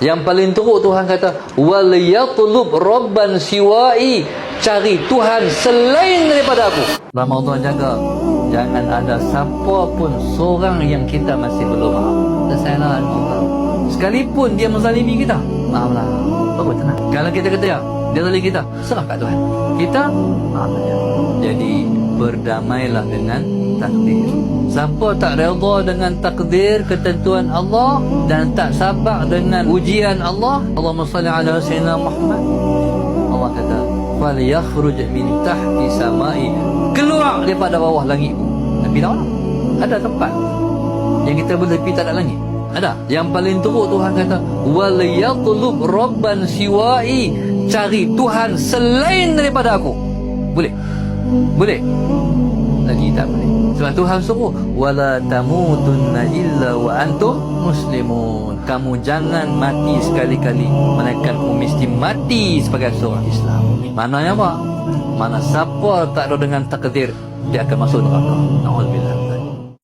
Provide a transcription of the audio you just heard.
Yang paling teruk Tuhan kata, wal yatlub rabban siwai, cari Tuhan selain daripada aku. Ramadan jaga, jangan ada siapa pun seorang yang kita masih belum maaf. Selesailah Allah. Sekalipun dia menzalimi kita, maaflah. Baru tenang. Kalau kita kata ya, dia zalim kita, serah kat Tuhan. Kita maaf saja. Jadi berdamailah dengan takdir. Siapa tak redha dengan takdir ketentuan Allah dan tak sabar dengan ujian Allah, Allahumma salli ala sayyidina Muhammad, Allah kata falyakhruj min tahti samai, keluar daripada bawah langit. Tapi dah ada tempat yang kita boleh pergi tak ada langit. Ada. Yang paling teruk Tuhan kata wal yatlub rabban siwai, cari Tuhan selain daripada aku. Boleh? Boleh? Lagi tak boleh. Sebab Tuhan suruh wala tamutunna illa wa antum muslimun. Kamu jangan mati sekali-kali melainkan kamu mesti mati sebagai seorang Islam. Maknanya apa? Mana siapa tak ada dengan takdir, dia akan masuk neraka. Nauzubillah.